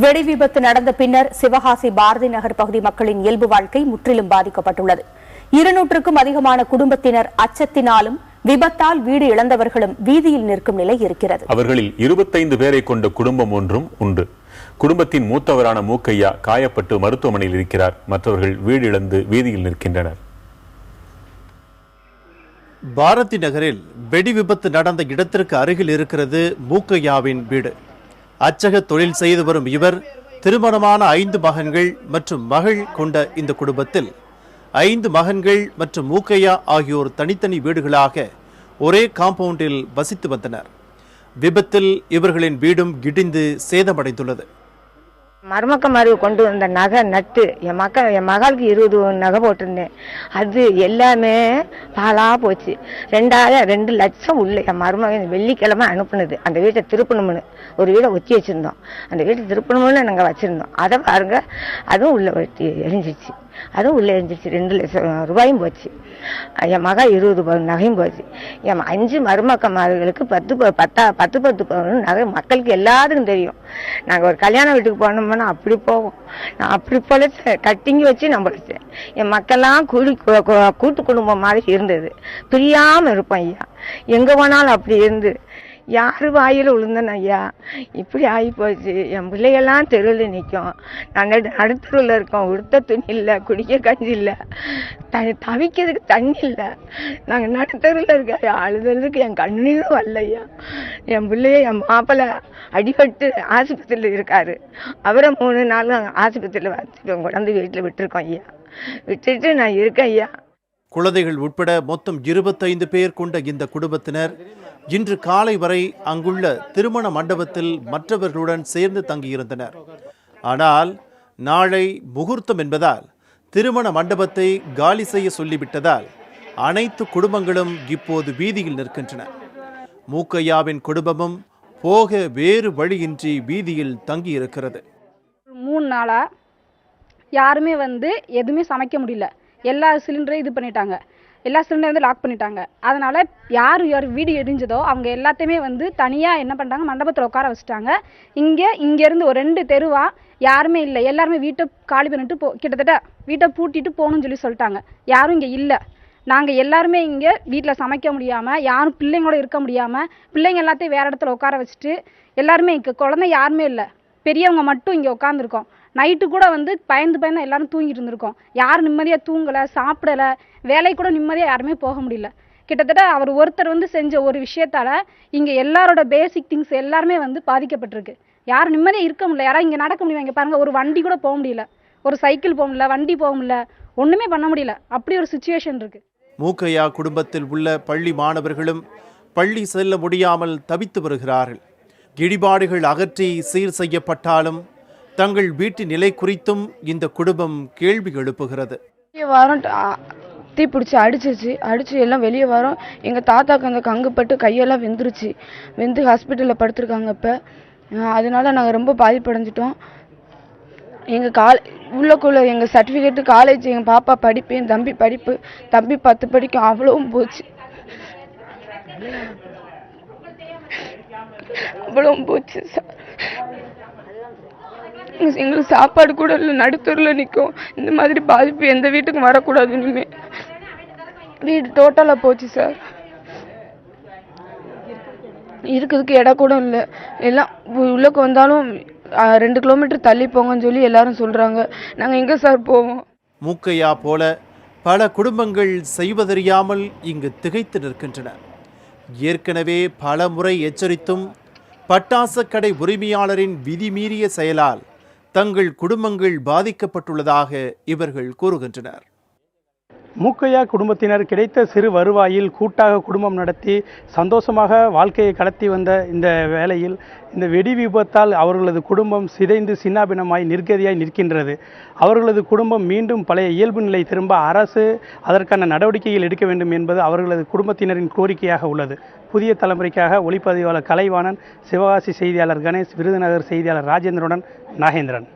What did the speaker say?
வெடி விபத்து நடந்த பின்னர் சிவகாசி பாரதி நகர் பகுதி மக்களின் இயல்பு வாழ்க்கை முற்றிலும் பாதிக்கப்பட்டுள்ளது. 200க்கும் அதிகமான குடும்பத்தினர் அச்சத்தினாலும் விபத்தால் வீடு இழந்தவர்களும் வீதியில் நிற்கும் நிலை இருக்கிறது. அவர்களில் 25 பேரை கொண்ட குடும்பம் ஒன்றும் உண்டு. குடும்பத்தின் மூத்தவரான மூக்கையா காயப்பட்டு மருத்துவமனையில் இருக்கிறார். மற்றவர்கள் வீடு இழந்து வீதியில் நிற்கின்றனர். பாரதி நகரில் வெடி விபத்து நடந்த இடத்திற்கு அருகில் இருக்கிறது மூக்கையாவின் வீடு. அச்சக தொழில் செய்து வரும் இவர் திருமணமான 5 மகன்கள் மற்றும் மகள் கொண்ட இந்த குடும்பத்தில் 5 மகன்கள் மற்றும் மூக்கையா ஆகியோர் தனித்தனி வீடுகளாக ஒரே காம்பவுண்டில் வசித்து வந்தனர். விபத்தில் இவர்களின் வீடும் இடிந்து சேதமடைந்துள்ளது. மருமக்க கொண்டு வந்த நகை நட்டு என் மகளுக்கு 20 நகை போட்டிருந்தேன். அது எல்லாமே பாலா போச்சு. 2 லட்சம் உள்ள என் மருமகன் வெள்ளிக்கிழமை அனுப்புனது. அந்த வீட்டை திருப்பணும்னு ஒரு வீடை ஒத்தி வச்சிருந்தோம். அந்த வீட்டை திருப்பணும்னு நாங்கள் வச்சிருந்தோம். அதை பாருங்க, அதுவும் உள்ள எரிஞ்சிச்சு. அதுவும் உள்ள எரிஞ்சிச்சு. 2 லட்சம் ரூபாயும் போச்சு. என் மகா 20 நகையும் போச்சு. என் 5 மருமக்கமார்களுக்கு 10 நகை. மக்களுக்கு எல்லாத்துக்கும் தெரியும். நாங்கள் ஒரு கல்யாண வீட்டுக்கு போனோம்னா அப்படி போவோம். நான் அப்படி போல கட்டிங்கி வச்சு நான் படித்தேன். என் மக்கள்லாம் கூட்டு குடும்பம் மாதிரி இருந்தது. பிரியாமல் இருப்போம் ஐயா. எங்கே போனாலும் அப்படி இருந்து யாரு வாயில் விழுந்தேன் ஐயா. இப்படி ஆகி போச்சு. என் பிள்ளைகள்லாம் தெருவில் நிற்கும். நாங்கள் நடுத்தருவில் இருக்கோம். உடுத்த துணி இல்லை, குடிக்க கஞ்சி இல்லை, தவிக்கிறதுக்கு தண்ணி இல்லை. நாங்கள் நடுத்தருவில் இருக்க அழுதுறதுக்கு என் கண்ணீரும் வரலையா. என் பிள்ளைய என் மாப்பிள்ளை அடிபட்டு ஆஸ்பத்திரியில் இருக்காரு. அவரை 3 நாள் ஆஸ்பத்திரியில் வச்சுட்டு கொண்டாந்து வீட்டில் விட்டுருக்கோம் ஐயா. விட்டுட்டு நான் இருக்கேன் ஐயா. குழந்தைகள் உட்பட மொத்தம் 25 பேர் கொண்ட இந்த குடும்பத்தினர் இன்று காலை வரை அங்குள்ள திருமண மண்டபத்தில் மற்றவர்களுடன் சேர்ந்து தங்கியிருந்தனர். ஆனால் நாளை முகூர்த்தம் என்பதால் திருமண மண்டபத்தை காலி செய்ய சொல்லிவிட்டதால் அனைத்து குடும்பங்களும் இப்போது வீதியில் நிற்கின்றன. மூக்கையாவின் குடும்பமும் போக வேறு வழியின்றி வீதியில் தங்கியிருக்கிறது. 3 நாளா யாருமே எதுவுமே சமைக்க முடியல. எல்லா சிலிண்டரையும் இது பண்ணிட்டாங்க. எல்லா சிலிண்டரும் லாக் பண்ணிட்டாங்க. அதனால் யார் வீடு எரிஞ்சதோ அவங்க எல்லாத்தையுமே தனியாக என்ன பண்ணுறாங்க, மண்டபத்தில் உட்கார வச்சுட்டாங்க. இங்கேருந்து ஒரு 2 தெருவா யாருமே இல்லை. எல்லாருமே வீட்டை காலி பண்ணிட்டு கிட்டத்தட்ட வீட்டை பூட்டிட்டு போகணும்னு சொல்லிட்டாங்க. யாரும் இங்கே இல்லை. நாங்கள் எல்லாருமே இங்கே வீட்டில் சமைக்க முடியாமல், யாரும் பிள்ளைங்களோட இருக்க முடியாமல், பிள்ளைங்க எல்லாத்தையும் வேறு இடத்துல உட்கார வச்சுட்டு எல்லாருமே இங்கே குழந்தை யாருமே இல்லை. பெரியவங்க மட்டும் இங்கே உட்காந்துருக்கோம். நைட்டு கூட பயந்து எல்லாரும் தூங்கிட்டு இருந்திருக்கோம். யாரும் நிம்மதியாக தூங்கலை, சாப்பிடலை, வேலை கூட நிம்மதியாக யாருமே போக முடியல. கிட்டத்தட்ட அவர் ஒருத்தர் செஞ்ச ஒரு விஷயத்தால இங்கே எல்லாரோட பேசிக் திங்ஸ் எல்லாருமே பாதிக்கப்பட்டிருக்கு. யாரும் நிம்மதியாக இருக்க முடியல. யாராவது இங்கே நடக்க முடியல. இங்கே பாருங்கள், ஒரு வண்டி கூட போக முடியல, ஒரு சைக்கிள் போக முடியல, வண்டி போக முடியல, ஒன்றுமே பண்ண முடியல. அப்படி ஒரு சுச்சுவேஷன் இருக்குது. மூக்கையா குடும்பத்தில் உள்ள பள்ளி மாணவர்களும் பள்ளி செல்ல முடியாமல் தவித்து வருகிறார்கள். இடிபாடுகள் அகற்றி சீர் செய்யப்பட்டாலும் தங்கள் வீட்டு நிலை குறித்தும் இந்த குடும்பம் கேள்வி எழுப்புகிறது. வாரம் தீப்பிடிச்சு அடிச்சு எல்லாம் வெளியே வரோம். எங்கள் தாத்தாக்கு அந்த கங்குப்பட்டு கையெல்லாம் வெந்து ஹாஸ்பிட்டலில் படுத்திருக்காங்க. இப்போ அதனால நாங்கள் ரொம்ப பாதிப்படைஞ்சிட்டோம். எங்கள் உள்ளக்குள்ள எங்கள் சர்டிஃபிகேட்டு, காலேஜ், எங்கள் பாப்பா படிப்பு, என் தம்பி படிப்பு, தம்பி 10 படிக்கும், அவ்வளவும் போச்சு. அவ்வளவும் போச்சு சார். எங்களுக்கு சாப்பாடு கூட இல்லை. நடுத்தூரில் நிற்கும். இந்த மாதிரி பாதிப்பு எந்த வீட்டுக்கும் வரக்கூடாது. இனிமே வீடு டோட்டலாக போச்சு சார். இருக்கிறதுக்கு இடம் கூட இல்லை. எல்லாம் உள்ளக்கு வந்தாலும் 2 கிலோமீட்டர் தள்ளி போங்கன்னு சொல்லி எல்லாரும் சொல்கிறாங்க. நாங்கள் எங்கே சார் போவோம்? மூக்கையா போல பல குடும்பங்கள் செய்வதறியாமல் இங்கு திகைத்து நிற்கின்றன. ஏற்கனவே பல முறை எச்சரித்தும் பட்டாசு கடை உரிமையாளரின் விதிமீறிய செயலால் தங்கள் குடும்பங்கள் பாதிக்கப்பட்டுள்ளதாக இவர்கள் கூறுகின்றனர். மூக்கையா குடும்பத்தினர் கிடைத்த சிறு வருவாயில் கூட்டாக குடும்பம் நடத்தி சந்தோஷமாக வாழ்க்கையை கடத்தி வந்த இந்த வேளையில் இந்த வெடி விபத்தால் அவர்களது குடும்பம் சிதைந்து சின்னாபின்னமாய் நிர்கதியாய் நிற்கின்றது. அவர்களது குடும்பம் மீண்டும் பழைய இயல்பு நிலை திரும்ப அரசு அதற்கான நடவடிக்கைகள் எடுக்க வேண்டும் என்பது அவர்களது குடும்பத்தினரின் கோரிக்கையாக உள்ளது. புதிய தலைமுறைக்காக ஒளிப்பதிவாளர் கலைவாணன், சிவகாசி செய்தியாளர் கணேஷ், விருதுநகர் செய்தியாளர் ராஜேந்திரனுடன் நாகேந்திரன்.